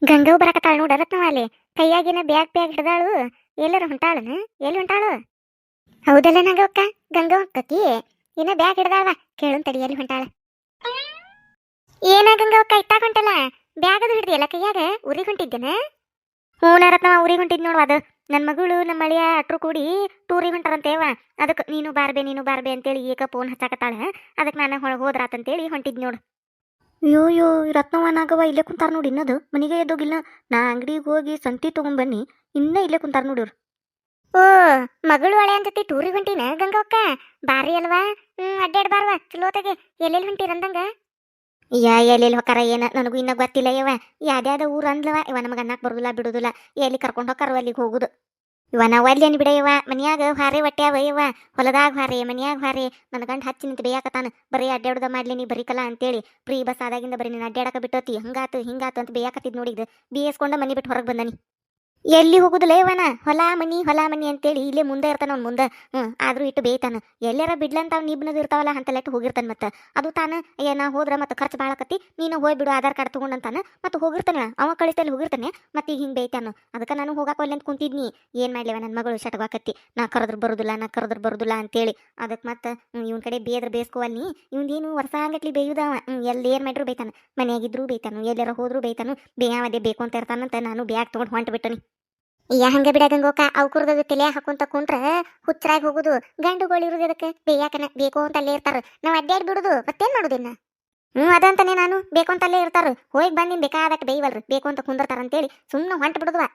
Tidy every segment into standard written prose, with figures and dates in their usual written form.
ಗಂಗವ್ ಬರಕತ್ತಾಳ ನೋಡ ರತ್ನವಾಲೆ ಕೈಯಾಗಿನ ಬ್ಯಾಗ್ ಹಿಡ್ದಾಳು. ಎಲ್ಲರ ಹೊಂಟಾಳನ? ಎಲ್ಲಿ ಹೊಂಟಾಳು? ಹೌದಲ್ಲ ನಂಗವಕ್ಕ, ಗಂಗವ್ ಅಕ್ಕಿ ಇನ್ನ ಬ್ಯಾಗ್ ಹಿಡ್ದಾಳ. ಕೇಳನ್ ತಡಿ, ಎಲ್ಲಿ ಹೊಂಟಾಳ? ಏನ ಗಂಗವಕ್ಕ ಇಟ್ಟಾಗ ಹೊಂಟಲ್ಲ ಬ್ಯಾಗ್ ಅದು ಹಿಡ್ದಿಯಲ್ಲ ಕೈಯಾಗ? ಊರಿಗೆ ಹೊಂಟಿದ್ದೇನ? ಹೂನ ರತ್ನವ, ಊರಿಗೆ ಹೊಂಟಿದ್ ನೋಡು. ಅದು ನನ್ನ ಮಗಳು ನಮ್ಮ ಅಳಿಯ ಅಟ್ರು ಕೂಡಿ ಟೂರಿಗೆ ಹೊಂಟಾರಂತೇವ. ಅದಕ್ಕೆ ನೀನು ಬಾರ್ಬೆ ಅಂತೇಳಿ ಈಗ ಫೋನ್ ಹಚ್ಚಾಕತ್ತಾಳ. ಅದಕ್ಕೆ ನಾನು ಹೋದ್ರಾತಂತೇಳಿ ಹೊಂಟಿದ್ ನೋಡು. ಅಯ್ಯೋ ರತ್ನವನಾಗವ ಇಲ್ಲೇ ಕುಂತಾರ ನೋಡಿ. ಇನ್ನದು ಮನೆಗೆ ಎದ್ದೋಗಿಲ್ಲ. ನಾ ಅಂಗಡಿಗೆ ಹೋಗಿ ಸಂತಿ ತಗೊಂಡ್ಬನ್ನಿ, ಇನ್ನ ಇಲ್ಲೇ ಕುಂತಾರ ನೋಡಿವ್ರು. ಓ, ಮಗಳು ಹಳೆ ಅಂತತಿ ಟೂರಿಗೆ ಹೊಂಟಿನ ಗಂಗವಕ್ಕ? ಬಾರಿ ಅಲ್ವಾ? ಅಡ್ಡಾಡ್ ಬಾರ್ವಾ ಚಲೋತೆಗೆ. ಎಲ್ಲೆಲ್ಲಿ ಹೊಂಟಿರಂದಂಗ? ಎಲ್ಲೆಲ್ಲಿ ಹೊಕ್ಕಾರ ಏನ ನನಗೂ ಇನ್ನ ಗೊತ್ತಿಲ್ಲ ಯವ. ಯಾವ್ದಾದ ಊರು ಅಂದ್ಲವ ಇವ. ನಮಗೆ ಅನ್ನಕ್ ಬರುದಿಲ್ಲ ಬಿಡುದಿಲ್ಲ. ಎಲ್ಲಿ ಕರ್ಕೊಂಡು ಹೋಗಾರ ಅಲ್ಲಿಗೆ ಹೋಗುದು. ಇವ ನಾವು ಅಲ್ಲಿ ಅನ್ ಬಿಡ ಯವ. ಮನ್ಯಾಗ ಹಾರೆ ಹೊಟ್ಟ್ಯಾವ ಯವ. ಹೊಲದಾಗ ಹಾರೆ, ಮನ್ಯಾಗ ಹಾರೆ. ನನ್ನ ಗಂಡ ಹಚ್ಚಿ ನಿಂತು ಬೇಯಾಕತಾನ. ಬರೀ ಅಡ್ಡಾಡುದ ಮಾಡ್ಲಿ ನೀ ಬರೀಕಲ್ಲ ಅಂತೇಳಿ. ಫ್ರೀ ಬಸ್ ಆದಾಗಿಂದ ಬರೀ ನೀನು ಅಡ್ಡಾಡಕ ಬಿಟ್ಟೋತಿ. ಹಂಗಾತು ಹಿಂಗಾತು ಅಂತ ಬೇಯಾಕತ್ತಿದ್ ನೋಡಿದ್. ಬೇಯಿಸ್ಕೊಂಡ ಮನಿ ಬಿಟ್ಟು ಹೊರಗೆ ಬಂದನಿ. ಎಲ್ಲಿ ಹೋಗುದಿಲ್ಲ ಇವನ? ಹೊಲ ಮನಿ ಅಂತೇಳಿ ಇಲ್ಲೇ ಮುಂದೆ ಇರ್ತಾನ ಅವ್ನು ಮುಂದೆ. ಆದ್ರೂ ಇಟ್ಟು ಬೇಯ್ತಾನ. ಎಲ್ಲಾರ ಬಿಡ್ಲಂತ ಅವ್ನು ಇಬ್ಬನದು ಇರ್ತಾವಲ್ಲ ಅಂತಲೆಟ್ಟು ಹೋಗಿರ್ತಾನ. ಮತ್ತೆ ಅದು ತಾನು ಅಯ್ಯ ನಾ ಹೋದ್ರ ಮತ್ತೆ ಖರ್ಚು ಬಾಳಕತ್ತಿ, ನೀನು ಹೋಗ್ಬಿಡು ಆಧಾರ್ ಕಾರ್ಡ್ ತಗೊಂಡಂತಾನ. ಮತ್ತೆ ಹೋಗಿರ್ತಾನೆ ಅವ ಕಳಿಸ್ತಲ್ಲಿ ಹೋಗಿರ್ತಾನೆ. ಮತ್ತೆ ಈಗ ಹಿಂಗೆ ಬೇಯ್ತಾನ. ಅದಕ್ಕೆ ನಾನು ಹೋಗಾಕೋಲ್ಲ ಅಂತ ಕುಂತಿದ್ನಿ. ಏನ್ ಮಾಡ್ಲಿವ ನನ್ನ ಮಗಳು ಶಟಗಾಕತ್ತಿ. ನಾ ಕರೆದ್ರು ಬರುದಿಲ್ಲ ಅಂತೇಳಿ. ಅದಕ್ಕೆ ಮತ್ತೆ ಇವನ್ ಕಡೆ ಬೇದ್ರ ಬೇಸ್ಕೋವಲ್ಲಿ. ಇವ್ನೇನು ವರ್ಷ ಹಂಗಟ್ಲಿ ಬೇಯುದವ. ಎಲ್ಲಿ ಏನ್ ಮಾಡ್ರು ಬೇಯ್ತಾನ. ಮನೆಯಾಗಿದ್ರು ಬೇಯ್ತಾನು, ಎಲ್ಲಾರ ಹೋದ್ರು ಬೇಯ್ತಾನು. ಬೇಯಾವದೇ ಬೇಕು ಅಂತ ಇರ್ತಾನಂತ ನಾನು ಬ್ಯಾಗ್ ತಗೊಂಡು ಹೊಂಟು ಬಿಟ್ಟನಿ. ಹಂಗ ಬಿಡ ಗಂಗೋಕ, ಅವು ಕುರ್ದದು ತಲೆ ಹಾಕೊಂತ ಕುಂತ್ರ ಹುಚ್ಚರಾಗಿ ಹೋಗುದು. ಗಂಡುಗಳು ಇರುದು ಅದಕ್ಕೆ ಬೇಯಾಕನ ಬೇಕು ಅಂತ ಅಲ್ಲೇ ಇರ್ತಾರ. ನಾವು ಅಡ್ಡಾಡಿ ಬಿಡುದು. ಮತ್ತೇನ್ ಮಾಡುದಿನ್ನ? ಅದಂತಾನೆ ನಾನು ಬೇಕು ಅಂತ ಅಲ್ಲೇ ಇರ್ತಾರ. ಹೋಗಿ ಬಂದಿನ್ ಬೇಕಾದಟ್ಟು ಬೇಯ್ವಲ್ರಿ, ಬೇಕು ಅಂತ ಕುಂದಿರ್ತಾರ ಅಂತೇಳಿ ಸುಮ್ಮನೆ ಹೊಂಟ ಬಿಡುದವ.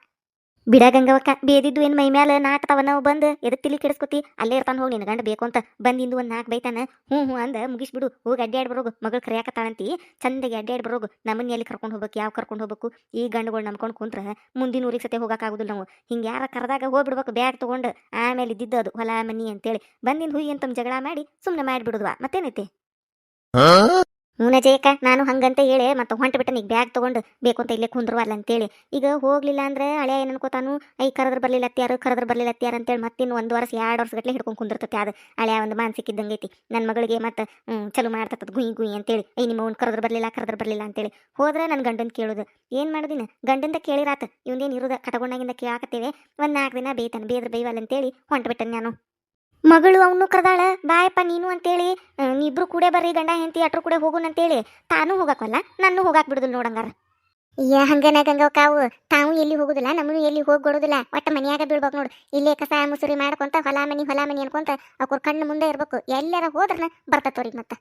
ಬಿಡ ಗಂಗವಕ್ಕ, ಬೇದಿದ್ದು ಏನು ಮೈ ಮ್ಯಾಲ ನಾಕ್ತಾವ. ನಾವು ಬಂದು ಎದಕ್ ತಿಳಿ ಕೆಡಿಸ್ಕೊತಿ? ಅಲ್ಲೇ ಇರ್ತಾನ. ಹೋಗಿ ನಿನ್ನ ಗಂಡ ಬೇಕು ಅಂತ ಬಂದಿಂದು ಒಂದು ನಾಲ್ಕು ಬೈತಾನ. ಹ್ಞೂ ಅಂದ ಮುಗಿಸ್ಬಿಡು. ಹೋಗಿ ಅಡ್ಡಾಡಿ ಬರೋಗು. ಮಗಳು ಕರೆಯಾಕತ್ತಾಳಂತಿ ಚಂದಗೆ ಅಡ್ಡಾಡಿ ಬರೋಗು. ನಮ್ಮನ್ನ ಎಲ್ಲಿ ಕರ್ಕೊಂಡು ಹೋಗ್ಬೇಕು? ಯಾವ ಕರ್ಕೊಂಡು ಹೋಗ್ಬೇಕು? ಈ ಗಂಡುಗಳು ನಂಬ್ಕೊಂಡು ಕುಂತ್ರ ಮುಂದಿನ ಊರಿಗೆ ಸತೆ ಹೋಗೋಕ್ಕಾಗುದಿಲ್ಲ ನಾವು. ಹಿಂಗೆ ಯಾರ ಕರೆದಾಗ ಹೋಗ್ಬಿಡ್ಬೇಕು ಬ್ಯಾಗ್ ತೊಗೊಂಡು. ಆಮೇಲೆ ಇದ್ದಿದ್ದು ಅದು ಹೊಲ ಮನಿ ಅಂತೇಳಿ ಬಂದಿನ ಹುಯಿ ಅಂತ ಜಗಳ ಮಾಡಿ ಸುಮ್ಮನೆ ಮಾಡಿಬಿಡುದ್ವಾ. ಮತ್ತೇನೈತಿ? ಜಯಕ್ಕ, ನಾನು ಹಂಗಂತ ಹೇಳಿ ಮತ್ತೆ ಹೊಂಟು ಬಿಟ್ಟೆ. ಈಗ ಬ್ಯಾಗ್ ತೊಗೊಂಡು ಬೇಕು ಅಂತ ಇಲ್ಲೇ ಕುಂದ್ರವಲ್ಲ ಅಂತೇಳಿ. ಈಗ ಹೋಗ್ಲಿಲ್ಲ ಅಂದ್ರೆ ಹಳೆ ಏನು ಅನ್ಕೋತಾನು, ಕರೆದ್ರೆ ಬರ್ಲಿಲ್ಲ ಅತ್ಯಾರ ಅಂತೇಳಿ ಮತ್ತಿನ್ನು 1 ವರ್ಷ 2 ವರ್ಷ ಗಟ್ಲೆ ಹಿಡ್ಕೊಂಡು ಕುಂದಿರ್ತತಿ. ಅದು ಹಳೆಯ ಒಂದು ಮಾನಸಿಕ ಇದ್ದಂಗೈತಿ ನನ್ನ ಮಗಳಿಗೆ. ಮತ್ತೆ ಚಲೋ ಮಾಡ್ತದ ಗುಯಿ ಅಂತೇಳಿ. ನಿಮ್ಮ ಅವ್ನು ಕರೆದ್ರೆ ಬರಲಿಲ್ಲ ಅಂತೇಳಿ ಹೋದ್ರೆ ನನ್ನ ಗಂಡನ್ ಕೇಳೋದು. ಏನು ಮಾಡೋದಿನ? ಗಂಡಂದ ಕೇಳಿರಾತ. ಇವನೇನು ಇರೋದ ಕಟಗೊಂಡಾಗಿಂದ ಕೇಳಾಕತ್ತೇವೆ. ಒಂದು 4 ದಿನ ಬೇಯ್ತಾನೆ. ಬೇದ್ರೆ ಬೇಯವಲ್ಲ ಅಂತೇಳಿ ಹೊಂಟು ಬಿಟ್ಟೆ ನಾನು. ಮಗಳು ಅವನು ಕರೆದಾಳ, ಬಾಯಪ್ಪ ನೀನು ಅಂತೇಳಿ. ಇಬ್ರು ಕೂಡ ಬರ್ರಿ ಗಂಡ ಹೆಂಡತಿ ಅಟ್ರು ಕೂಡ ಹೋಗುನಂತೇಳಿ. ತಾನು ಹೋಗಾಕಲ್ಲ, ನನ್ನ ಹೋಗಾಕ್ ಬಿಡುದಿಲ್ಲ ನೋಡಂಗಾರ. ಹಂಗನ ಗಂಗವ್ಕಾವು ತಾವು ಎಲ್ಲಿ ಹೋಗುದಿಲ್ಲ, ನಮ್ಮನ್ನು ಎಲ್ಲಿ ಹೋಗ್ಕೊಡುದಿಲ್ಲ. ಒಟ್ಟ ಮನ್ಯಾಗ ಬೀಳ್ಬೇಕು ನೋಡು. ಇಲ್ಲೇ ಕಸ ಮುಸುರಿ ಮಾಡ್ಕೊಂತ ಹೊಲ ಮನಿ ಅನ್ಕೊಂತ ಅವ್ರ ಕಣ್ಣು ಮುಂದೆ ಇರ್ಬೇಕು. ಎಲ್ಲಾರ ಹೋದ್ರನ ಬರ್ತವ್ರಿಗೆ ಮತ್ತೆ.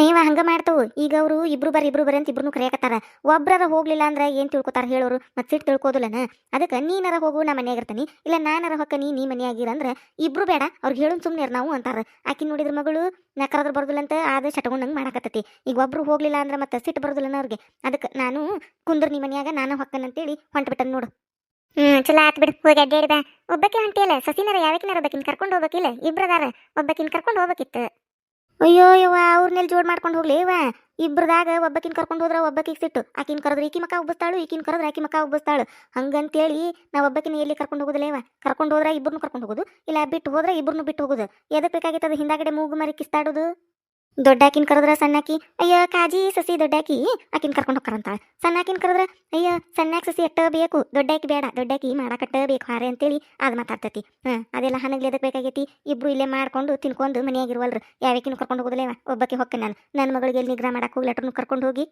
ಇವ ಹಂಗ ಮಾಡ್ತವು. ಈಗ ಅವರು ಇಬ್ರು ಬರ್ರಿ ಅಂತ ಇಬ್ರು ಕರೆಯಕತ್ತಾರ. ಒಬ್ರರ ಹೋಗ್ಲಿಲ್ಲ ಅಂದ್ರೆ ಏನ್ ತಿಳ್ಕೊತಾರ ಹೇಳೋರು? ಮತ್ತೆ ಸಿಟ್ಟು ತಿಳ್ಕೋದಿಲ್ಲನ? ಅದಕ್ಕೆ ನೀನಾರ ಹೋಗು, ನಾ ಮನ್ಯಾಗ ಇರ್ತಾನಿ. ಇಲ್ಲ ನಾನಾರ ಹೊಕ್ಕನಿ, ನೀ ಮನ್ಯಾಗಿರಂದ್ರೆ ಇಬ್ರು ಬೇಡ. ಅವ್ರಿಗೆ ಹೇಳೋನ್ ಸುಮ್ಮನೆ ನಾವು ಅಂತಾರ. ಆಕಿ ನೋಡಿದ್ರ ಮಗಳು ನಾ ಕರೆದ್ರೆ ಬರೋದಿಲ್ಲ ಅಂತ ಆದ ಚಟಗೊಂಡಂಗೆ ಮಾಡಾಕತ್ತತಿ. ಈಗ ಒಬ್ರು ಹೋಗ್ಲಿಲ್ಲ ಅಂದ್ರೆ ಮತ್ತೆ ಸಿಟ್ಟು ಬರೋದಿಲ್ಲನ ಅವ್ರಿಗೆ. ಅದಕ್ಕೆ ನಾನು ಕುಂದ್ರ ನೀ ಮನ್ಯಾಗ, ನಾನು ಹೊಕ್ಕನಂತೇಳಿ ಹೊಂಟ್ಬಿಟ್ಟನ್ ನೋಡು. ಚಲೋ ಆತ್ ಬಿಡು. ಹೋಗಿ ಅಡ್ಡಾಡಿದ. ಒಬ್ಬಕ್ಕೆ ಹೊಂಟಿಯಲ್ಲ, ಸಸಿನಾರ ಯಾವಕಿನಾರ ಒಬ್ಬಕಿನ್ ಕರ್ಕೊಂಡು ಹೋಗ್ಬೇಕಿಲ್ಲ? ಇಬ್ರದಾರ, ಒಬ್ಬಕಿನ್ ಕರ್ಕೊಂಡು ಹೋಗ್ಬೇಕಿತ್ತು. ಅಯ್ಯೋ ಯವ್ವ, ಅವ್ರನ್ನೆಲ್ಲಿ ಜೋಡ್ ಮಾಡ್ಕೊಂಡು ಹೋಗ್ಲಿ ಇವ. ಇಬ್ರದಾಗ ಒಬ್ಬಕಿನ್ ಕರ್ಕೊಂಡು ಹೋದ್ರ ಒಬ್ಬಕಿಗೆ ಸಿಟ್ಟು. ಆಕಿನ್ ಕರೆದ್ರೆ ಈಕಿ ಮಕ್ಕ ಉಬ್ಬಿಸ್ತಾಳು, ಈಕಿನ್ ಕರೆದ್ರೆ ಆಕಿ ಮಕ್ಕ ಉಬ್ಬಿಸ್ತಾಳು. ಹಂಗಂತೇಳಿ ನಾವು ಒಬ್ಬಕಿನ ಎಲ್ಲಿ ಕರ್ಕೊಂಡು ಹೋಗುದಿಲ್ಲ ಇವ. ಕರ್ಕೊಂಡು ಹೋದ್ರೆ ಇಬ್ಬರನ್ನು ಕರ್ಕೊಂಡು ಹೋಗುದು, ಇಲ್ಲ ಬಿಟ್ಟು ಹೋದ್ರೆ ಇಬ್ಬರನ್ನು ಬಿಟ್ಟು ಹೋಗುದು. ಎದಕ್ಕೆ ಬೇಕಾಗಿತ್ತದ ಹಿಂದಾಗಡೆ ಮೂಗು ಮರಿ ಕಿಸ್ತಾಡುದು? ದೊಡ್ಡಾಕಿನ್ ಕರೆದ್ರ ಸಣ್ಣಾಕಿ ಅಯ್ಯ ಕಾಜಿ ಸಸಿ ದೊಡ್ಡಾಕಿ ಆಕಿನ್ ಕರ್ಕೊಂಡು ಹೋಗ್ತಾರಂತಾಳ. ಸಣ್ಣಾಕಿನ್ ಕರೆದ್ರ ಅಯ್ಯ ಸಣ್ಣಾಕ ಸಸಿ ಎಟ್ಟ ಬೇಕು, ದೊಡ್ಡಾಕಿ ಬೇಡ, ದೊಡ್ಡಾಕಿ ಮಾಡಾಕಟ್ಟ ಬೇಕು ಹಾರೆ ಅಂತೇಳಿ ಅದು ಮಾತಾಡ್ತತಿ. ಅದೆಲ್ಲ ಹನಗ್ಲಿ ಎದಕ್ಕೆ ಬೇಕಾಗೈತಿ? ಇಬ್ರು ಇಲ್ಲೇ ಮಾಡ್ಕೊಂಡು ತಿನ್ಕೊಂಡು ಮನೆಯಾಗಿರುವಲ್ರು. ಯಾವಕಿನೂ ಕರ್ಕೊಂಡು ಹೋಗುದಿಲ್ಲ. ಒಬ್ಬಕ್ಕೆ ಹೊಕ್ಕ ನಾನು. ನನ್ನ ಮಗಳಿಗೆ ಎಲ್ಲಿ ನಿಗ್ರಹ ಮಾಡಕ್ಕೆ ಹೋಗ್ಲಿ, ಅಟ್ರನ್ನು ಕರ್ಕೊಂಡು ಹೋಗಿ.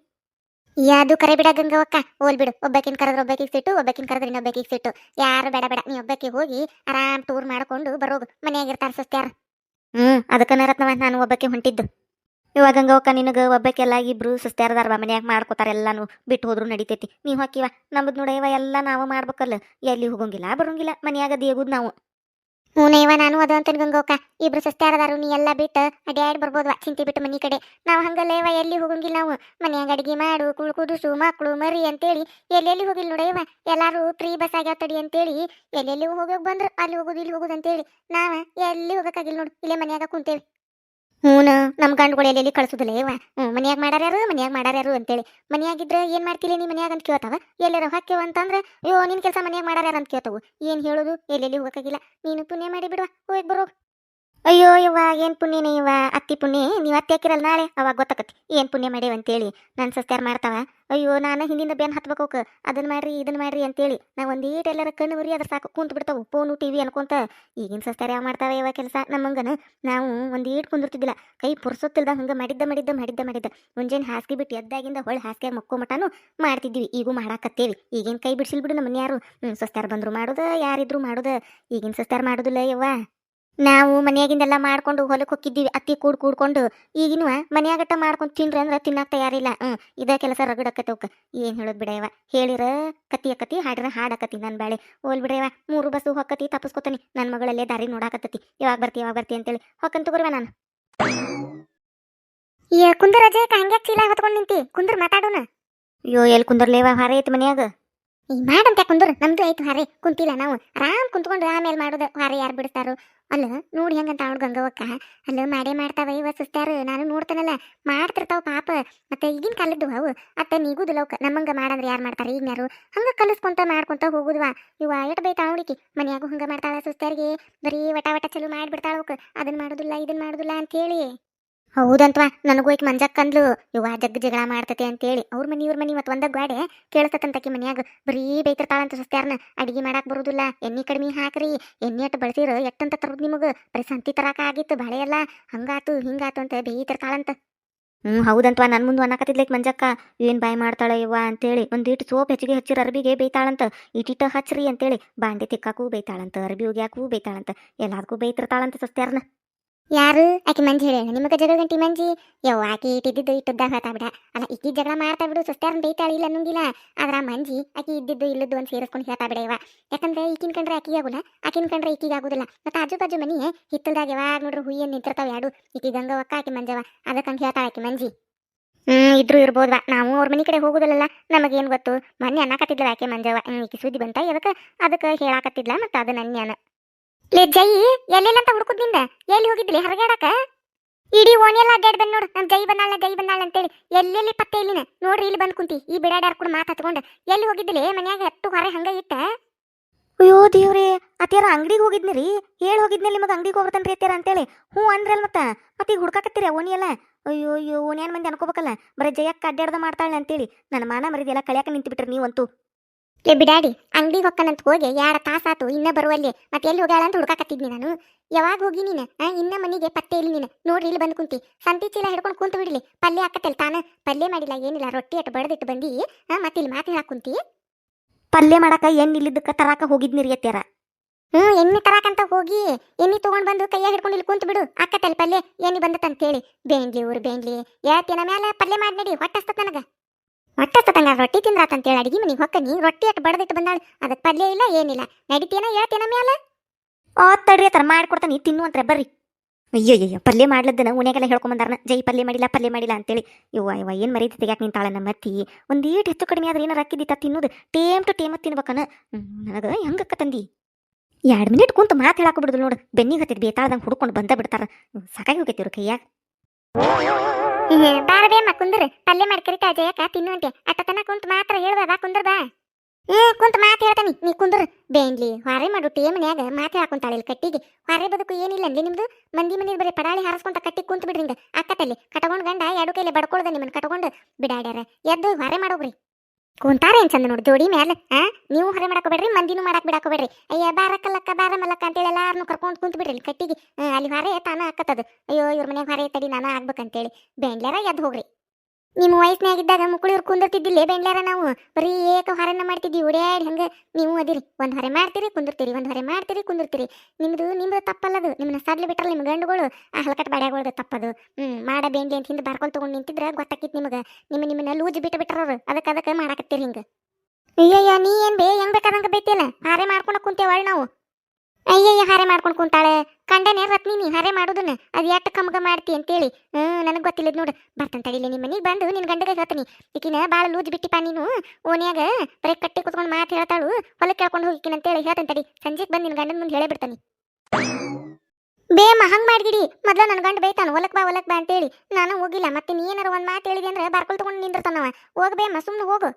ಯಾದು ಕರೆ ಬಿಡ ಗಂಗವಕ್ಕ, ಹೋಲ್ ಬಿಡು. ಒಬ್ಬಕಿನ್ ಕರೆದ್ರೆ ಒಬ್ಬಕಿಗೆ ಸಿಟ್ಟು, ಒಬ್ಬಕಿನ್ ಕರೆದ್ರೆ ಇನ್ನೊಬ್ಬಕಿಗೆ ಸಿಟ್ಟು. ಯಾರು ಬೇಡ ಬೇಡ, ನೀ ಒಬ್ಬಕ್ಕೆ ಹೋಗಿ ಆರಾಮ್ ಟೂರ್ ಮಾಡ್ಕೊಂಡು ಬರೋಗು. ಮನೆಯಾಗಿರ್ತಾರ ಸಸ್ತ್ಯಾರ. ಅದಕ್ಕನ ರತ್ನವ ನಾನು ಒಬ್ಬಕ್ಕೆ ಹೊಂಟಿದ್ದು. ಇವಾಗ ಗಂಗವಕ್ಕ, ನಿನಗೆ ಒಬ್ಬಕ್ಕೆಲ್ಲ ಇಬ್ರು ಸುಸ್ತಾರದಾರ ಮನ್ಯಾಗ ಮಾಡ್ಕೋತಾರ. ಎಲ್ಲಾನು ಬಿಟ್ಟು ಹೋದ್ರು ನಡಿತೈತಿ. ನೀವು ಹಾಕಿವ ನಮ್ಮದು ನೋಡವ ಎಲ್ಲ ನಾವು ಮಾಡ್ಬೇಕಲ್ಲ. ಎಲ್ಲಿ ಹೋಗಂಗಿಲ್ಲ ಬರೋಂಗಿಲ್ಲ, ಮನ್ಯಾಗ ದೇಗುದ್ ನಾವು. ಹೂನೇವ ನಾನು ಅದು ಅಂತೇನೆ ಗಂಗವಕ್ಕ. ಇಬ್ರು ಸಸ್ತಾರದಾರು, ನೀ ಎಲ್ಲ ಬಿಟ್ಟು ಅಡ್ಯಾಡಿ ಬರ್ಬೋದ್ವಾ ಚಿಂತೆ ಬಿಟ್ಟು ಮನಿ ಕಡೆ. ನಾವು ಹಂಗಲ್ಲೇವ, ಎಲ್ಲಿ ಹೋಗಂಗಿಲ್ಲ ನಾವು. ಮನ್ಯಾಗ ಅಡಿಗೆ ಮಾಡು, ಕುದುಸು ಮಕ್ಕಳು ಮರಿ ಅಂತೇಳಿ ಎಲ್ಲೆಲ್ಲಿ ಹೋಗಿಲ್ಲ ನೋಡವ. ಎಲ್ಲಾರು ಫ್ರೀ ಬಸ್ ಆಗ್ಯಾವ ತಡಿ ಅಂತೇಳಿ ಎಲ್ಲೆಲ್ಲಿ ಹೋಗೋಕೆ ಬಂದ್ರು. ಅಲ್ಲಿ ಹೋಗುದು ಇಲ್ಲಿ ಹೋಗುದು ಅಂತೇಳಿ ನಾವ ಎಲ್ಲಿ ಹೋಗಕ್ಕಾಗಿಲ್ಲ ನೋಡು. ಇಲ್ಲೇ ಮನ್ಯಾಗ ಕುಂತೇವಿ. ನಮ್ಮ ಗಂಡುಗಳು ಎಲ್ಲೆಲ್ಲಿ ಕಳ್ಸುದಿಲ್ಲ ಇವ. ಮನ್ಯಾಗ ಮಾಡಾರ್ಯಾರು ಅಂತೇಳಿ. ಮನ್ಯಾಗಿದ್ರೆ ಏನ್ ಮಾಡ್ತಿಲ್ಲ ನೀ ಮನ್ಯಾಗ ಅಂತ ಕೇಳ್ತಾವ. ಎಲ್ಲಾರ ಹಾಕ್ಯವ ಅಂತಂದ್ರೆ ಅಯ್ಯೋ ನಿನ್ ಕೆಲಸ ಮನ್ಯಾಗ ಮಾಡಾರ್ಯಾರ ಅಂತ ಕೇಳ್ತಾವು. ಏನ್ ಹೇಳುದು? ಎಲ್ಲೆಲ್ಲಿ ಹೋಗಕ್ಕಾಗಿಲ್ಲ. ನೀನು ಪುಣ್ಯ ಮಾಡಿ ಬಿಡುವ, ಹೋಗಿ ಬರೋ. ಅಯ್ಯೋ ಯವ್ವ ಏನು ಪುಣ್ಯನೇ ಯವ್ವ ಅತ್ತಿ ಪುಣ್ಯ ನೀವು ಅತ್ತಿ ಹಾಕಿರಲ್ಲ ನಾಳೆ ಅವಾಗ ಗೊತ್ತಾಕತಿ ಏನು ಪುಣ್ಯ ಮಾಡೇವಿ ಅಂತೇಳಿ ನನ್ನ ಸಸ್ತ್ಯಾರು ಮಾಡ್ತಾವ. ಅಯ್ಯೋ ನಾನು ಹಿಂದಿಂದ ಬೆನ್ನು ಹತ್ಬೇಕು ಅವಕ್ಕೆ ಅದನ್ನ ಮಾಡ್ರಿ ಇದನ್ನ ಮಾಡ್ರಿ ಅಂತೇಳಿ ನಾವು ಒಂದೀಟ್ ಎಲ್ಲರ ಕಣ್ಣು ಉರಿ ಅದ್ರ ಸಾಕು ಕುಂತು ಬಿಡ್ತಾವು ಫೋನು ಟಿವಿ ಅನ್ಕೊಂತ. ಈಗಿನ ಸಸ್ತ್ಯಾರು ಯಾವ ಮಾಡ್ತಾವೆ ಯಾವ ಕೆಲಸ ನಮ್ಮಂಗನ ನಾವು ಒಂದೀಟ್ ಕುಂದಿರ್ತಿದ್ದಿಲ್ಲ. ಕೈ ಪುರ್ಸೊತ್ತಿಲ್ದ ಹಂಗೆ ಮಾಡಿದ್ದ ಮುಂಜಾನೆ ಹಾಸಿಗೆ ಬಿಟ್ಟು ಎದ್ದಾಗಿಂದ ಹೊಳ್ಳಿ ಹಾಸಿಗೆ ಮಕ್ಕೊಂಮಟನು ಮಾಡ್ತಿದ್ವಿ. ಈಗೂ ಮಾಡಾಕತ್ತೇವಿ. ಈಗಿನ ಕೈ ಬಿಡಿಸಿಲ್ ಬಿಡು ನಮ್ಮನ್ನ ಯಾರು ಸಸ್ತ್ಯಾರು ಬಂದ್ರು ಮಾಡೋದು ಯಾರಿದ್ರು ಮಾಡೋದು. ಈಗಿನ ಸಸ್ತ್ಯಾರು ಮಾಡೋದಿಲ್ಲ ಯವ್ವ. ನಾವು ಮನೆಯಾಗಿಂದೆಲ್ಲ ಮಾಡ್ಕೊಂಡು ಹೊಲಕ್ಕೆ ಹೊಕ್ಕಿದ್ದೀವಿ ಅತ್ತಿ ಕೂಡ್ಕೊಂಡು. ಈಗಿನ ಮನೆಯಾಗಟ್ಟ ಮಾಡ್ಕೊಂಡು ತಿನ್ರಿ ಅಂದ್ರೆ ತಿನ್ನಾಕ ತಯಾರಿಲ್ಲ. ಇದೇ ಕೆಲಸ ರಗಡಕ್ಕತ್ತವಕ್ಕ ಏನು ಹೇಳೋದು ಬಿಡಯವ. ಹೇಳಿರ ಕತ್ತಿ ಹಾಡ್ರ ಹಾಡಕತ್ತಿ ನನ್ನ ಬೇಳೆ ಹೋಲ್ ಬಿಡಯವ. 3 ಬಸ್ಸು ಹೊಕ್ಕತಿ ತಪ್ಪಿಸ್ಕೊತಾನಿ ನನ್ನ ಮಗಳಲ್ಲೇ ದಾರಿ ನೋಡಾಕತ್ತತಿ. ಯಾವಾಗ ಬರ್ತಿ ಅಂತೇಳಿ ಹೊಕ್ಕನ್ ತಗೋರ್ವ ನಾನು. ಕುಂದ್ರ ರಜೆ ಹಂಗ್ಯಾಕ ಚೀಲ ಹೊತ್ಕೊಂಡು ನಿಂತಿ ಕುಂದ್ರ ಮಾತಾಡೋಣ. ಅಯ್ಯೋ ಎಲ್ಲಿ ಕುಂದರ್ಲೇವ ಹಾರ ಐತಿ ಮನ್ಯಾಗ. ಈ ಮಾಡಂತ ಕುಂದ್ರ ನಮ್ದು ಐತು ಹಾರೆ ಕುಂತಿಲ್ಲ ನಾವು ಆರಾಮ್ ಕುಂತ್ಕೊಂಡು ಆಮೇಲೆ ಮಾಡೋದು ಹಾರೆ ಯಾರು ಬಿಡಿಸ್ತಾರೋ. ಅಲ್ಲ ನೋಡಿ ಹೆಂಗಂತ ಅವಳು ಗಂಗವ್ವಕ್ಕ ಅಲ್ಲ ಮಾಡೇ ಮಾಡ್ತಾವ ಇವ ಸುಸ್ತಾರು ನಾನು ನೋಡ್ತಾನಲ್ಲ ಮಾಡ್ತಿರ್ತಾವ ಪಾಪ. ಮತ್ತೆ ಈಗಿನ ಕಾಲದ್ದು ಅವು ಅತ್ತ ನೀಗುದಿಲ್ಲ ಅವಕ್ಕ ನಮ್ಮಂಗ ಮಾಡಂದ್ರೆ ಯಾರು ಮಾಡ್ತಾರೆ ಈಗಿನಾರು ಹಂಗ ಕಲಿಸ್ಕೊಂತ ಮಾಡ್ಕೊಂತ ಹೋಗುದ್ವಾ. ಇವ ಎಟ್ ಬೈತಾಳ ಅವಳಿಗೆ ಮನ್ಯಾಗೂ ಹಂಗ ಮಾಡ್ತಾಳ ಸುಸ್ತಾರಿಗೆ ಬರೀ ವಟ ಚಲೋ ಮಾಡ್ಬಿಡ್ತಾಳ ಅವಕ್ಕ ಅದನ್ನ ಮಾಡೋದಿಲ್ಲ ಇದನ್ನ ಮಾಡೋದಿಲ್ಲ ಅಂತೇಳಿ. ಹೌದಂತವಾ ನನಗೂ ಈಗ ಮಂಜಕ್ಕಂದ್ಲು ಇವ ಜಗ್ ಜಗಳ ಮಾಡ್ತತೆ ಅಂತೇಳಿ. ಅವ್ರ ಮನಿ ಮತ್ತು ಒಂದಾಗ ಗಾಡೆ ಕೇಳ್ತತಂತಕಿ ಮನ್ಯಾಗ ಬರೀ ಬೈತಿರ್ತಾಳಂತ ಸಸ್ತ್ಯಾರನ ಅಡಿಗೆ ಮಾಡಾಕ್ ಬರುದಿಲ್ಲ ಎಣ್ಣೆ ಕಡಿಮೆ ಹಾಕ್ರಿ ಎಣ್ಣೆ ಅಟ್ಟು ಬಳಸಿರ ಎಟ್ಟಂತ ತರದ್ ನಿಮಗ ಬರೀ ಸಂತಿ ತರಾಕ ಆಗಿತ್ತು ಬಾಳೆ ಎಲ್ಲ ಹಂಗಾತು ಹಿಂಗಾತು ಅಂತ ಬೇಯ್ತಿರ್ತಾಳಂತ. ಹೌದಂತವಾ ನನ್ನ ಮುಂದೆ ಅನ್ನಕತ್ತಿದ್ಲೈಕ್ ಮಂಜಕ್ಕ ಏನು ಬಾಯ್ ಮಾಡ್ತಾಳ ಇವ ಅಂತೇಳಿ. ಒಂದಿಟ್ಟು ಸೋಪ್ ಹೆಚ್ಚಿಗೆ ಹಚ್ಚಿರ ಅರ್ಬಿಗೆ ಬೈತಾಳಂತ ಇಟಿಟ ಹಚ್ರಿ ಅಂತೇಳಿ. ಬಾಂಡೆ ತಿಕ್ಕಾಕು ಬೈತಾಳಂತ ಅರ್ಬಿ ಒಗ್ಯಾಕು ಬೈತಾಳಂತ ಎಲ್ಲದಕ್ಕೂ ಬೈತಿರ್ತಾಳಂತ ಸಸ್ತ್ಯಾರನ. ಯಾರು ಆಕೆ ಮಂಜಿ ಹೇಳ ನಿಮಗೆ ಜಗಳ ಗಂಟಿ ಮಂಜಿ ಯವ್ ಆಕೆ ಇಟ್ಟಿದ್ದು ಇಟ್ಟದ್ದಾಗ ಹೇಳ್ತಾ ಬಿಡ. ಅಲ್ಲ ಇಕ್ಕಿ ಜಗಳ ಮಾಡ್ತಾ ಬಿಡು ಸಸ್ತ್ಯಾರನ್ ಬೈತಾಳ ಇಲ್ಲ ಅನ್ನಂಗಿಲ್ಲ. ಆದ್ರ ಮಂಜಿ ಆಕೆ ಇದ್ದಿದ್ದು ಇಲ್ಲದ್ದು ಅಂತ ಸೇರಿಸ್ಕೊಂಡು ಹೇಳ್ತಾ ಬಿಡ ಇವ. ಯಾಕಂದ್ರೆ ಈಕಿನ ಕಂಡ್ರೆ ಆಕಿಗೆ ಆಗುಲ್ಲ ಆಕಿನ ಕಂಡ್ರೆ ಈಕಿಗೆ ಆಗುದಿಲ್ಲ. ಮತ್ತೆ ಆಜು ಬಾಜು ಮನಿ ಹಿತ್ತಲ್ದಾಗ ಯಾವಾಗ ನೋಡ್ರು ಹುಯ್ಯನ್ ನಿಂತಿರ್ತಾವ ಎರಡು ಈಕಿ ಗಂಗವಕ್ಕ ಆಕೆ ಮಂಜವ ಅದಕ್ಕಂತ ಹೇಳ್ತಾಳ ಆಕೆ ಮಂಜಿ. ಇದ್ರು ಇರ್ಬೋದ್ವಾ ನಾವು ಅವ್ರ ಮನಿ ಕಡೆ ಹೋಗುದಿಲ್ಲಲ್ಲ ನಮಗೇನು ಗೊತ್ತು. ಮೊನ್ನೆ ಅನ್ನಕತ್ತಿದ್ಲ ಆಕೆ ಮಂಜವ ಈಕಿ ಸುದ್ದಿ ಬಂತ ಅದಕ್ಕೆ ಹೇಳಾಕತ್ತಿದ್ಲ ಮತ್ತೆ ಅದು ನನ್ಯಾನ. ಲೇ ಜೈ ಎಲ್ಲೆಲ್ಲಂತ ಹುಡುಕುದ್ನಿಂದ ಎಲ್ಲಿ ಹೋಗಿದ್ಲಿ ಹೊರಗಾಡಕ ಇಡೀ ಓಣಿಯೆಲ್ಲ ಅಡ್ಡಾಡ್ ಬಂದ್ ನೋಡು ನಮ್ ಜೈ ಬಂದಾಳ ಅಂತೇಳಿ ಎಲ್ಲೆಲ್ಲಿ ಪತ್ತೆ ಇಲ್ಲಿನ ನೋಡ್ರಿ ಇಲ್ಲಿ ಬಂದ್ ಕುಂತಿ ಈ ಬಿಡಾಡ್ಯಾರ ಕೂಡ ಮಾತು ಹತ್ಕೊಂಡು ಎಲ್ಲಿ ಹೋಗಿದ್ದಿಲಿ ಮನ್ಯಾಗ ಹತ್ತು ಹೊರ ಹಂಗ ಇಟ್ಟ. ಅಯ್ಯೋ ದೇವ್ರಿ ಅತ್ಯಾರ ಅಂಗಡಿಗೆ ಹೋಗಿದ್ನಿರಿ ಹೇಳಿ ಹೋಗಿದ್ನಲ್ಲಿ ನಿಮಗೆ ಅಂಗಡಿಗೆ ಹೋಗ್ತನ್ರಿ ಅತ್ಯಾರ ಅಂತೇಳಿ ಅಂದ್ರಲ್ ಮತ್ತೆ ಈಗ ಹುಡ್ಕಾಕತ್ತೀರ ಓಣಿಯೆಲ್ಲ. ಅಯ್ಯೋ ಓಣಿಯನ್ ಮಂದಿ ಅನ್ಕೋಬೇಕಲ್ಲ ಬರೀ ಜಯಕ್ಕ ಅಡ್ಡಾಡ್ದ ಮಾಡ್ತಾಳೆ ಅಂತೇಳಿ ನನ್ನ ಮಾನ ಮರಿದೆಲ್ಲ ಕಳ್ಯಾಕ ನಿಂತು ಬಿಟ್ರಿ ನೀವಂತೂ. ಏ ಬಿಡಾಡಿ ಅಂಗಡಿಗೆ ಹೊಕ್ಕನಂತ ಹೋಗಿ 2 ತಾಸಾತು ಇನ್ನ ಬರುವಲ್ಲಿ ಮತ್ತೆ ಎಲ್ಲಿ ಹೋಗ್ಯಾಳ ಅಂತ ಹುಡ್ಕಾಕತ್ತಿದ್ನಿ ನಾನು. ಯಾವಾಗ ಹೋಗಿ ನೀನು ಇನ್ನ ಮನಿಗೆ ಪತ್ತೆ ಇಲ್ಲಿ ನೀನು ನೋಡ್ರಿ ಇಲ್ಲಿ ಬಂದು ಕುಂತಿ ಸಂತಿ ಚೀಲ ಹಿಡ್ಕೊಂಡು ಕುಂತು ಬಿಡ್ಲಿ ಪಲ್ಯ ಹಾಕತ್ತಲ್ಲ ತಾನ ಪಲ್ಯ ಮಾಡಿಲ್ಲ ಏನಿಲ್ಲ ರೊಟ್ಟಿ ಅಟ್ಟು ಬಡದಿಟ್ಟು ಬಂದಿ ಮತ್ತೆ ಇಲ್ಲಿ ಮಾತು ಹೇಳಕ್ ಕುಂತಿ. ಪಲ್ಯ ಮಾಡಾಕ ಎಣ್ಣೆ ಇಲ್ಲಿದ್ದಕ್ಕ ತರಾಕ ಹೋಗಿದ್ನಿರಿ ಅತ್ಯಾರ. ಎಣ್ಣೆ ತರಾಕಂತ ಹೋಗಿ ಎಣ್ಣೆ ತಗೊಂಡ್ ಬಂದು ಕೈಯಾಗ ಹಿಡ್ಕೊಂಡು ಇಲ್ಲಿ ಕುಂತು ಬಿಡು ಅಕ್ಕತ್ತಲ್ಲ ಪಲ್ಯ ಎಣ್ಣೆ ಬಂದತ್ತಂತೇಳಿ ಬೇಂಡ್ಲಿ ಊರು ಬೇಂಡ್ಲಿ ಹೇಳ್ತೀನ ಮೇಲೆ ಪಲ್ಯ ಮಾಡಿ ನಡಿ ಹೊಟ್ಟಸ್ತತ್ ನನಗ ಹೊಟ್ಟಸ್ತಂಗ ರೊಟ್ಟಿ ತಿಂದ್ರಾತಂತೇಳಿ ಅಡಿಗೆ ಮನಿಗೆ ಹೊಕ್ಕನಿ ರೊಟ್ಟಿ ಅಟ್ಟು ಬಡದಿಟ್ಟು ಬಂದಾಳ ಅದಕ್ಕೆ ಪಲ್ಯ ಇಲ್ಲ ಏನಿಲ್ಲ ನಡಿತೇನ ಹೇಳ್ತೇನ ಮ್ಯಾಲ ತಡ್ರಿ ತರ ಮಾಡ್ಕೊಡ್ತಾನೆ ತಿನ್ನು ಅಂತಾರೆ ಬರ್ರಿ. ಅಯ್ಯಯ್ಯ ಪಲ್ಯ ಮಾಡ್ಲದ್ದನ ಉಣ್ಯಾಗೆಲ್ಲ ಹೇಳ್ಕೊಂಬಂದಾರನ ಜೈ ಪಲ್ಯ ಮಾಡಿಲ್ಲ ಅಂತೇಳಿ. ಇವ ಏನು ಮರೀತಿ ತೆಗ್ಯಾಕ ನಿಂತಾಳ ನಮ್ಮ ಅತ್ತಿ ಒಂದೀಟ್ ಹೆಚ್ಚು ಕಡಿಮೆ ಆದ್ರೆ ಏನಾರು ಅಕ್ಕಿದ್ದಿತ್ತ ತಿನ್ನೋದು ಟೇಮ್ ಟು ಟೇಮ್ ತಿನ್ಬೇಕನ. ನನಗೆ ಹೆಂಗಕ್ಕ ತಂದಿ 2 ಮಿನಿಟ್ ಕುಂತು ಮಾತು ಹೇಳಾಕ ಬಿಡುದು ನೋಡು ಬೆನ್ನಿಗೆ ಹತ್ತಿದ್ ಬೇತಾಳ್ದಂಗೆ ಹುಡ್ಕೊಂಡು ಬಂದ ಬಿಡ್ತಾರ ಸಾಕಾಗಿ ಹೋಗೈತಿವ್ರು ಕೈಯಾಗ. ಬಾರಬೇಮ್ಮ ಕುಂದ್ರ ಪಲ್ಯ ಮಾಡಿ ಕರಿತಾ ಜಯಕ್ಕ ತಿನ್ನುವಂತೆ ಅಟ್ಟತನ ಕುಂತ ಮಾತ್ರ ಹೇಳ್ಬಾ ಬಾ ಕುಂದ್ರ ಬಾ. ಕುಂತ ಮಾತು ಹೇಳ್ತಾನಿ ನೀ ಕುಂದ್ರ ಬೇಂಡ್ಲಿ ಹೊರೆ ಮಾಡು ಟೇಮನ್ಯಾಗ ಮಾತು ಹಾಕೊಂತಾಳೆ ಇಲ್ಲಿ ಕಟ್ಟಿಗೆ ಹೊರೆ ಬದುಕು ಏನಿಲ್ಲ ಅಂದ್ಲಿ ನಿಮ್ದು ಮಂದಿ ಮನೆ ಬರೀ ಪಡಾಳಿ ಹಾರಿಸ್ಕೊಂತ ಕಟ್ಟಿ ಕುಂತ ಬಿಡ್ರಿ ಹಿಂಗ ಅಕ್ಕತಲ್ಲಿ ಕಟ್ಕೊಂಡು ಗಂಡ 2 ಕೈಲಿ ಬಡ್ಕೊಳ್ದ ನಿಮ್ಮನ್ನ ಕಟ್ಕೊಂಡು ಬಿಡಾಡ್ಯಾರ ಎದ್ದು ಹೊರೆ ಮಾಡೋಗ್ರಿ ಕುಂತಾರ ಏನ್ ಚಂದ ನೋಡಿ ಜೋಡಿ ಮ್ಯಾಲ. ನೀವು ಹೊರೆ ಮಾಡಾಕೋಬೇಡ್ರಿ ಮಂದಿನೂ ಮಾಡಾಕ್ ಬಿಡಾಕೋಬೇಡ್ರಿ. ಅಯ್ಯ ಬಾರಕ್ಕಲ್ಲಕ್ಕ ಬಾರ ಮಲ್ಲಕ್ಕ ಅಂತೇಳಿ ಎಲ್ಲಾರನ್ನು ಕರ್ಕೊಂಡು ಕುಂತ ಬಿಡ್ರಿ ಕಟ್ಟಿಗೆ ಅಲ್ಲಿ ಹೊರೆ ತಾನ ಹಾಕತ್ತದ. ಅಯ್ಯೋ ಇವ್ರ ಮನೆಯಾಗ ಹೊರೆ ತಡಿ ನಾನು ಆಗ್ಬೇಕಂತೇಳಿ ಬೇಂಡ್ಲಾರ ಎದ್ದು ಹೋಗ್ರಿ. ನಿಮ್ಮ ವಯಸ್ಸಿನಾಗಿದ್ದಾಗ ಮುಕ್ಕಳಿವ್ರು ಕುಂದಿರ್ತಿದ್ದಿಲ್ಲೇ ಬೆಂಡ್ಲಾರ ನಾವು ಬರೀ ಏಕ ಹೊರನ ಮಾಡ್ತಿದ್ವಿ ಓಡ್ಯಾಡಿ ಹಂಗೆ ನೀವು ಅದಿರಿ ಒಂದು ಹೊರೆ ಮಾಡ್ತೀರಿ ಕುಂದಿರ್ತೀರಿ ಒಂದು ಹೊರೆ ಮಾಡ್ತೀರಿ ಕುಂದಿರ್ತೀರಿ. ನಿಮ್ದು ತಪ್ಪಲ್ಲದು ನಿಮ್ಮನ್ನ ಸಡ್ಲಿ ಬಿಟ್ರಲ್ಲ ನಿಮ್ಮ ಗಂಡುಗಳು ಆ ಹಲಕಟ್ ಬಾಡ್ಯಾಗಳದು ತಪ್ಪದು. ಮಾಡ ಬೇಂಡ್ಲಿ ಅಂತ ಹಿಂದೆ ಬಾರ್ಕೊಂಡು ತೊಗೊಂಡು ನಿಂತಿದ್ರೆ ಗೊತ್ತಾಕಿತ್ತು ನಿಮಗೆ ನಿಮ್ಮನ್ನ ಲೂಜ್ ಬಿಟ್ಟವ್ರು ಅದಕ್ಕೆ ಮಾಡಾಕತ್ತೀರಿ ಹಿಂಗೆ. ಅಯ್ಯಯ್ಯ ನೀ ಏನು ಬೇ ಹೆಂಗ್ ಬೇಕಾದಂಗೆ ಬೈತಿಯಲ್ಲ ಹಾರೆ ಮಾಡ್ಕೊಂಡು ಕುಂತೇವಳ ನಾವು. ಅಯ್ಯಯ್ಯ ಹಾರೆ ಮಾಡ್ಕೊಂಡು ಕುಂತಾಳೆ ಕಂಡನೇ ರತ್ನಿ ನೀ ಹಾರೆ ಮಾಡೋದನ್ನ ಅದು ಎಟ್ಟು ಕಮ್ಗ ಮಾಡ್ತಿ ಅಂತೇಳಿ. ನನಗೆ ಗೊತ್ತಿಲ್ಲದ್ ನೋಡು ಬರ್ತಾನೆ ತಡಿಲಿ ನಿಮ್ಮ ಮನೆಗೆ ಬಂದು ನಿನ್ನ ಗಂಡಗೆ ಹೇಳ್ತೀನಿ ಈಕಿನ ಭಾಳ ಲೂಜ್ ಬಿಟ್ಟಿಪ್ಪ ನೀನು ಓನ್ಯಾಗ ಬರೀ ಕಟ್ಟಿ ಕುತ್ಕೊಂಡು ಮಾತು ಹೇಳ್ತಾಳು ಹೊಲಕ್ಕೆ ಕೇಳ್ಕೊಂಡು ಹೋಗಿಕಿನ ಅಂತೇಳಿ ಹೇಳ್ತಾನೆ ತಡಿ ಸಂಜೆಗೆ ಬಂದು ನಿನ್ನ ಗಂಡನ ಮುಂದೆ ಹೇಳೇ ಬಿಡ್ತಾನೆ. ಬೇಮ ಹಂಗೆ ಮಾಡಿಗಿಡಿ ಮೊದಲು ನನ್ನ ಗಂಡ ಬೈತಾನು ಹೊಲಕ್ಕೆ ಬಾ ಅಂತೇಳಿ ನಾನು ಹೋಗಿಲ್ಲ ಮತ್ತೆ ನೀ ಏನಾರು ಒಂದು ಮಾತು ಹೇಳಿದೆ ಅಂದ್ರೆ ಬಾರ್ಕೊಲ್ ತೊಗೊಂಡು ನಿಂದಿರ್ತಾನವ ಹೋಗ್ಬೇಮ ಸುಮ್ಮನೆ ಹೋಗು.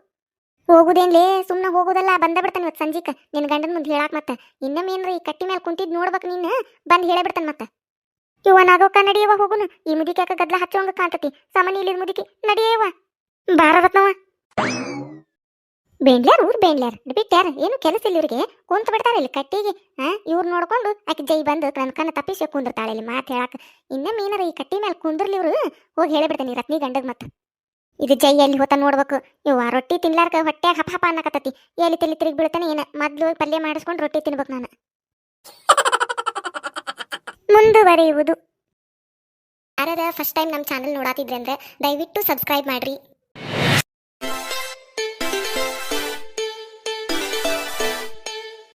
ಹೋಗುದೇನ್ಲೇ ಸುಮ್ಮನೆ ಹೋಗುದಲ್ಲ ಬಂದ ಬಿಡ್ತಾನೆ ಇವತ್ತು ಸಂಜಿಕ ನಿನ್ನ ಗಂಡನ ಮುಂದೆ ಹೇಳಾಕ ಮತ್ತೆ ಇನ್ನೊಮ್ಮೆ ಏನ್ರಿ ಈ ಕಟ್ಟಿ ಮೇಲೆ ಕುಂತಿದ್ ನೋಡ್ಬೇಕು ನೀನು ಬಂದು ಹೇಳೇ ಬಿಡ್ತಾನೆ ಮತ್ತೆ. ಇವ ನಾಗವಕ್ಕ ನಡಿಯವ ಹೋಗುನು ಈ ಮುದಿಕೆ ಯಾಕ ಗದ್ಲ ಹಚ್ಚೋಂಗ ಕಾಣ್ತತಿ ಸಾಮಾನ್ಯ ಇಲ್ಲಿ ಮುದಿಕೆ ನಡಿಯವ ಬಾರ ರತ್ನವ ಬೇಂಡ್ಲ್ಯಾರ ಊರ್ ಬೇಂಡ್ಲ್ಯಾರ ಬಿಟ್ಟ್ಯಾರ ಏನು ಕೆಲಸ ಇಲ್ಲ ಇವ್ರಿಗೆ ಕುಂತ ಬಿಡ್ತಾರ ಇಲ್ಲಿ ಕಟ್ಟಿಗೆ ಇವ್ರು ನೋಡ್ಕೊಂಡು ಆಕೆ ಜೈ ಬಂದು ನನ್ನ ಕಣ್ಣ ತಪ್ಪಿಸಿ ಕುಂದಿರ್ತಾಳೆ ಇಲ್ಲಿ ಮಾತು ಹೇಳಾಕ ಇನ್ನ ಮೀನರ ಈ ಕಟ್ಟಿ ಮೇಲೆ ಕುಂದ್ರಲಿ ಇವ್ರು ಹೋಗಿ ಹೇಳಿಬಿಡ್ತೇನೆ ರತ್ನಿ ಗಂಡಗ್ ಮತ್ತ ಇದು ಜೈ ಎಲ್ಲಿ ಹೋತ ನೋಡ್ಬೇಕು ಇವ ರೊಟ್ಟಿ ತಿನ್ಲಾರ್ಕ ಹೊಟ್ಟೆಯಾಗ ಹಪ ಹಪ ಅನ್ನಕತ್ತತಿ ಎಲ್ಲಿ ತಲೆ ತಿರುಗಿ ಬೀಳ್ತಾನೆ ಏನ ಮೊದ್ಲು ಪಲ್ಯ ಮಾಡಿಸ್ಕೊಂಡು ರೊಟ್ಟಿ ತಿನ್ಬೇಕು ನಾನು ಮುಂದುವರಿಯುವುದು ಯಾರ ಫಸ್ಟ್ ಟೈಮ್ ನಮ್ಮ ಚಾನಲ್ ನೋಡಾತಿದ್ರೆ ಅಂದ್ರೆ ದಯವಿಟ್ಟು ಸಬ್ಸ್ಕ್ರೈಬ್ ಮಾಡ್ರಿ.